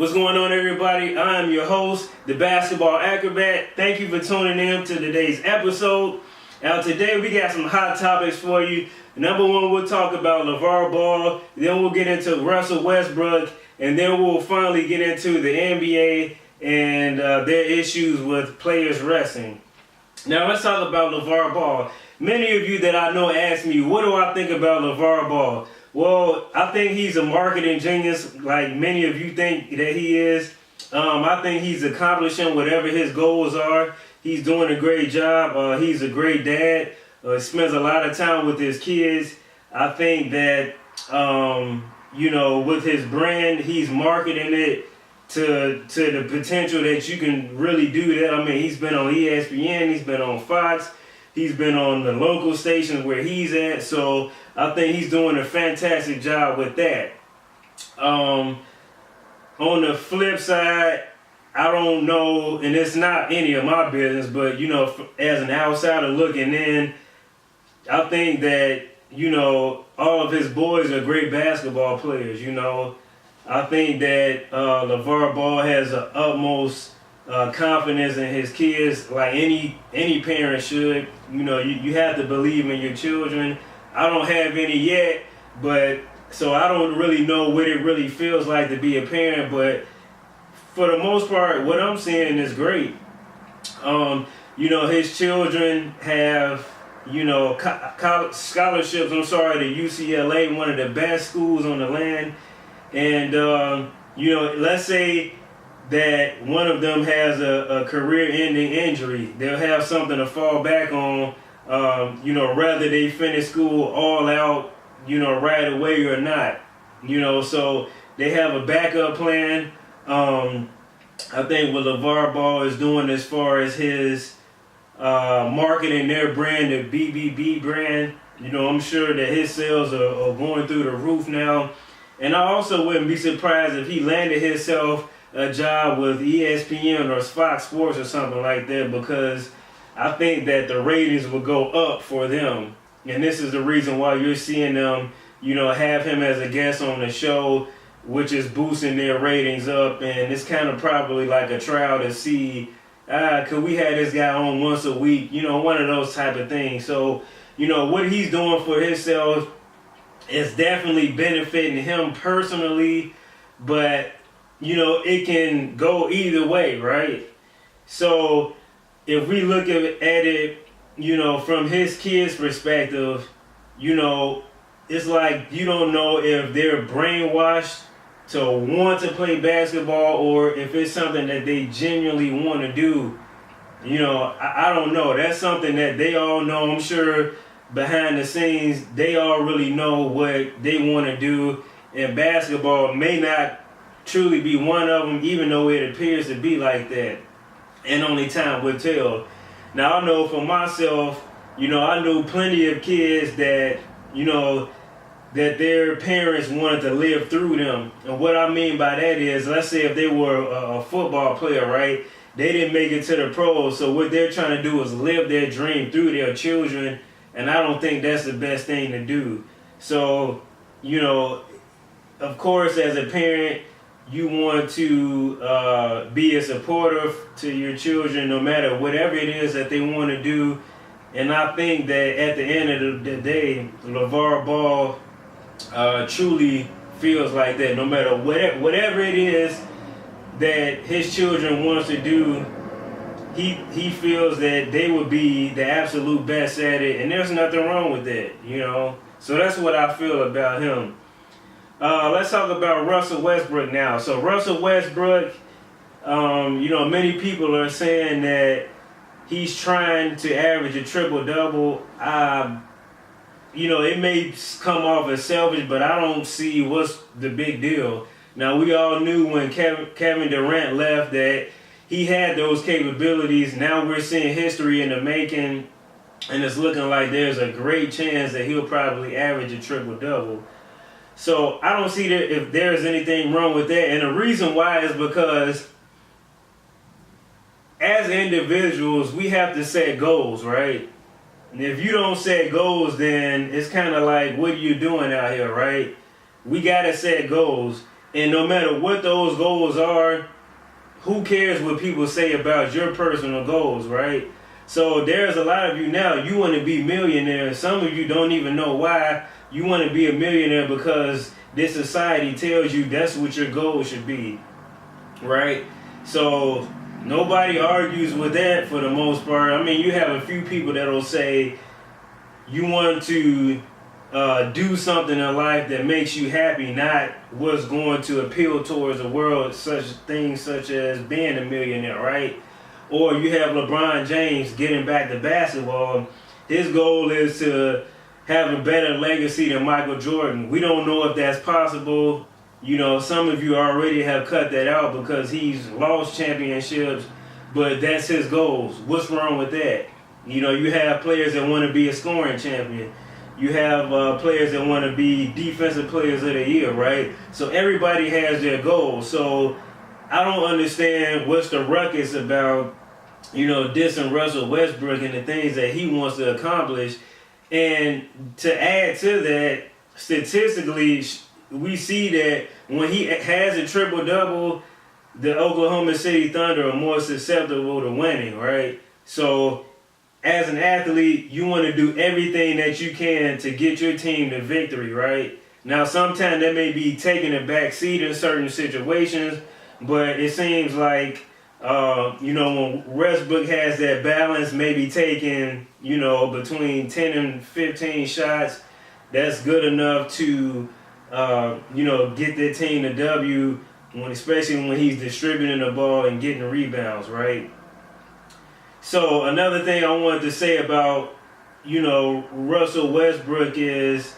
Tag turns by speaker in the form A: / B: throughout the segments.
A: What's going on, everybody? I'm your host, the basketball acrobat. Thank you for tuning in to today's episode. Now, today we got some hot topics for you. Number one, we'll talk about LaVar Ball. Then we'll get into Russell Westbrook. And then we'll finally get into the NBA and their issues with players resting. Now, let's talk about LaVar Ball. Many of you that I know ask me, what do I think about LaVar Ball? Well, I think he's a marketing genius, like many of you think that he is. I think he's accomplishing whatever his goals are. He's doing a great job. He's a great dad. Spends a lot of time with his kids. I think that, with his brand, he's marketing it to the potential that you can really do that. I mean, he's been on ESPN, he's been on Fox, he's been on the local stations where he's at. So I think he's doing a fantastic job with that. On the flip side, I don't know, and it's not any of my business, but, as an outsider looking in, I think that, all of his boys are great basketball players, I think that LaVar Ball has the utmost confidence in his kids, like any parent should. You have to believe in your children. I don't have any yet, but so I don't really know what it really feels like to be a parent, but for the most part, what I'm seeing is great. His children have, college scholarships, to UCLA, one of the best schools on the land. And, let's say that one of them has a career-ending injury. They'll have something to fall back on, whether they finish school all out, right away or not. So they have a backup plan. I think what LaVar Ball is doing as far as his marketing their brand, the BBB brand, I'm sure that his sales are going through the roof now. And I also wouldn't be surprised if he landed himself a job with ESPN or Fox Sports or something like that, because I think that the ratings will go up for them. And this is the reason why you're seeing them, have him as a guest on the show, which is boosting their ratings up. And it's kind of probably like a trial to see, could we have this guy on once a week? One of those type of things. So, what he's doing for himself is definitely benefiting him personally, but, it can go either way, right? So if we look at it, from his kid's perspective, it's like you don't know if they're brainwashed to want to play basketball or if it's something that they genuinely want to do. I don't know. That's something that they all know. I'm sure behind the scenes, they all really know what they want to do. And basketball may not truly be one of them, even though it appears to be like that. And only time will tell. Now, I know for myself, I knew plenty of kids that, that their parents wanted to live through them. And what I mean by that is, let's say if they were a football player, right? They didn't make it to the pros. So what they're trying to do is live their dream through their children. And I don't think that's the best thing to do. So, of course, as a parent, you want to be a supporter to your children no matter whatever it is that they want to do. And I think that at the end of the day, LaVar Ball truly feels like that. No matter whatever it is that his children wants to do, he feels that they would be the absolute best at it, and there's nothing wrong with that, So that's what I feel about him. Let's talk about Russell Westbrook now. So Russell Westbrook, many people are saying that he's trying to average a triple-double. It may come off as selfish, but I don't see what's the big deal. Now, we all knew when Kevin Durant left that he had those capabilities. Now we're seeing history in the making, and it's looking like there's a great chance that he'll probably average a triple-double. So I don't see that if there's anything wrong with that. And the reason why is because as individuals, we have to set goals, right? And if you don't set goals, then it's kind of like, what are you doing out here, right? We got to set goals. And no matter what those goals are, who cares what people say about your personal goals, right? So there's a lot of you now, you want to be millionaires. Some of you don't even know why you want to be a millionaire, because this society tells you that's what your goal should be, right? So nobody argues with that for the most part. I mean, you have a few people that'll say you want to do something in life that makes you happy, not what's going to appeal towards the world, such things such as being a millionaire, right? Or you have LeBron James getting back to basketball. His goal is to have a better legacy than Michael Jordan. We don't know if that's possible. You know, some of you already have cut that out because he's lost championships, but that's his goals. What's wrong with that? You know, you have players that want to be a scoring champion. You have players that want to be defensive players of the year, right? So everybody has their goals. So I don't understand what's the ruckus about, you know, dissing Russell Westbrook and the things that he wants to accomplish. And to add to that, statistically, we see that when he has a triple-double, the Oklahoma City Thunder are more susceptible to winning, right? So as an athlete, you want to do everything that you can to get your team to victory, right? Now, sometimes that may be taking a back seat in certain situations, but it seems like, you know, when Westbrook has that balance, maybe taking, you know, between 10 and 15 shots, that's good enough to, you know, get their team the W, especially when he's distributing the ball and getting rebounds, right? So another thing I wanted to say about, you know, Russell Westbrook is,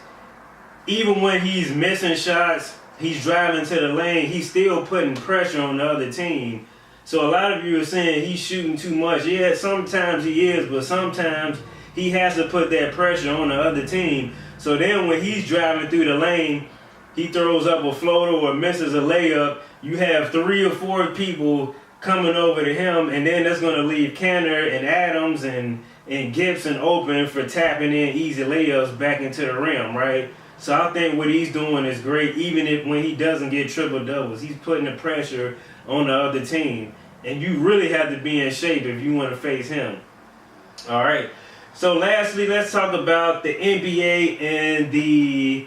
A: even when he's missing shots, he's driving to the lane, he's still putting pressure on the other team. So a lot of you are saying he's shooting too much. Yeah, sometimes he is, but sometimes he has to put that pressure on the other team. So then when he's driving through the lane, he throws up a floater or misses a layup, you have 3 or 4 people coming over to him, and then that's going to leave Canner and Adams and Gibson open for tapping in easy layups back into the rim, right? So I think what he's doing is great, even if when he doesn't get triple doubles, he's putting the pressure on the other team, and you really have to be in shape if you want to face him. All right. So lastly, let's talk about the NBA and the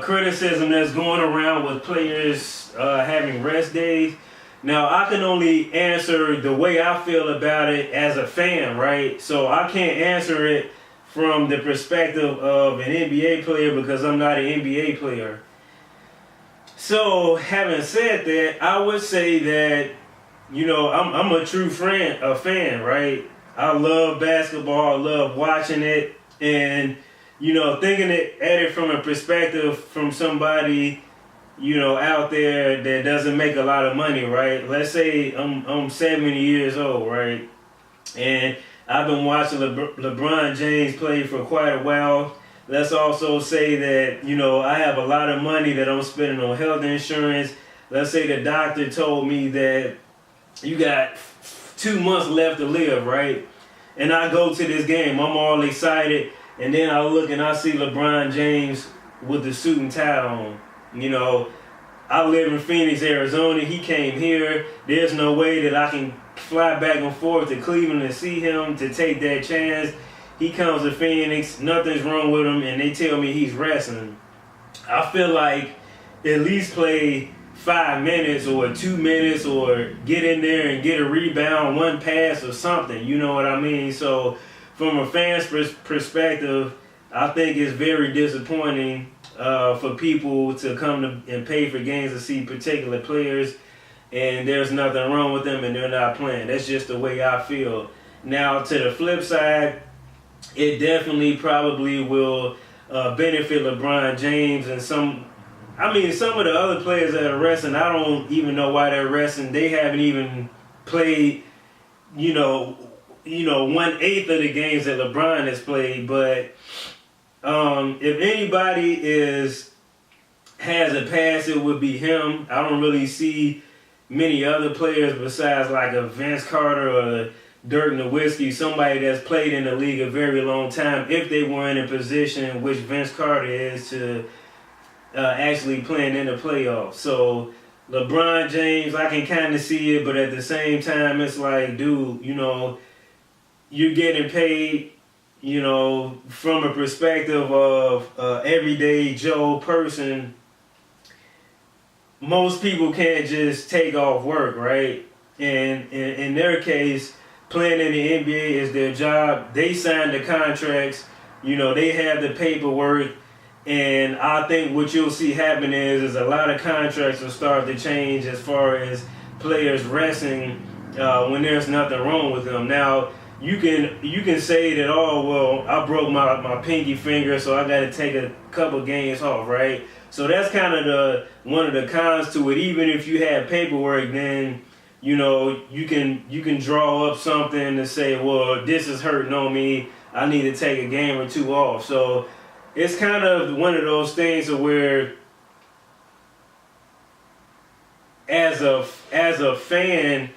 A: criticism that's going around with players having rest days. Now, I can only answer the way I feel about it as a fan, right? So I can't answer it from the perspective of an NBA player because I'm not an NBA player. So, having said that, I would say that, you know, I'm a true fan, right? I love basketball, I love watching it, and, you know, thinking at it from a perspective from somebody, you know, out there that doesn't make a lot of money, right? Let's say I'm 70 years old, right? And I've been watching LeBron James play for quite a while. Let's also say that, you know, I have a lot of money that I'm spending on health insurance. Let's say the doctor told me that you got 2 months left to live, right? And I go to this game, I'm all excited, and then I look and I see LeBron James with the suit and tie on. You know, I live in Phoenix, Arizona. He came here. There's no way that I can fly back and forth to Cleveland and see him to take that chance. He comes to Phoenix, nothing's wrong with him, and they tell me he's resting. I feel like at least play 5 minutes or 2 minutes or get in there and get a rebound, 1 pass or something. You know what I mean? So from a fan's perspective, I think it's very disappointing for people to come to and pay for games to see particular players, and there's nothing wrong with them and they're not playing. That's just the way I feel. Now, to the flip side, it definitely probably will benefit LeBron James and some of the other players that are resting. I don't even know why they're resting. They haven't even played, you know, 1/8 of the games that LeBron has played, but if anybody has a pass, it would be him. I don't really see many other players besides like a Vince Carter or Dirk Nowitzki, somebody that's played in the league a very long time, if they were in a position which Vince Carter is to actually playing in the playoffs. So LeBron James, I can kind of see it, but at the same time, it's like, dude, you know, you're getting paid, you know, from a perspective of everyday Joe person. Most people can't just take off work, right? And in their case, playing in the NBA is their job. They sign the contracts, you know, they have the paperwork. And I think what you'll see happen is a lot of contracts will start to change as far as players resting when there's nothing wrong with them. Now, you can say that, oh, well, I broke my pinky finger, so I got to take a couple games off, right? So that's kind of one of the cons to it. Even if you have paperwork, then you know you can draw up something to say, well, this is hurting on me. I need to take a game or two off. So it's kind of one of those things where, as a fan,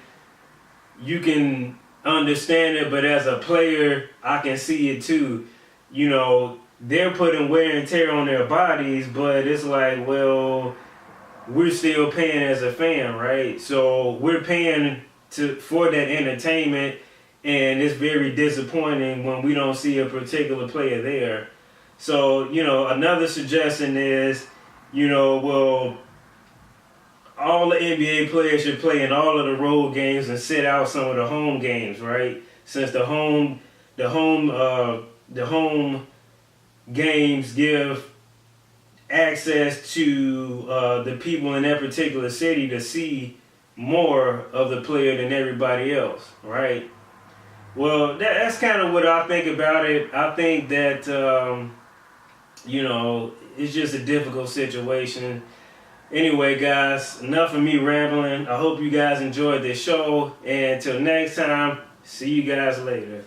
A: you can understand it, but as a player, I can see it too. You know, they're putting wear and tear on their bodies, but it's like, well, we're still paying as a fan, right? So we're paying for that entertainment, and it's very disappointing when we don't see a particular player there. So, you know, another suggestion is, you know, well, all the NBA players should play in all of the road games and sit out some of the home games, right? Since the home games give access to the people in that particular city to see more of the player than everybody else, right? Well, that's kind of what I think about it. I think that, you know, it's just a difficult situation. Anyway, guys, enough of me rambling. I hope you guys enjoyed this show. And until next time, see you guys later.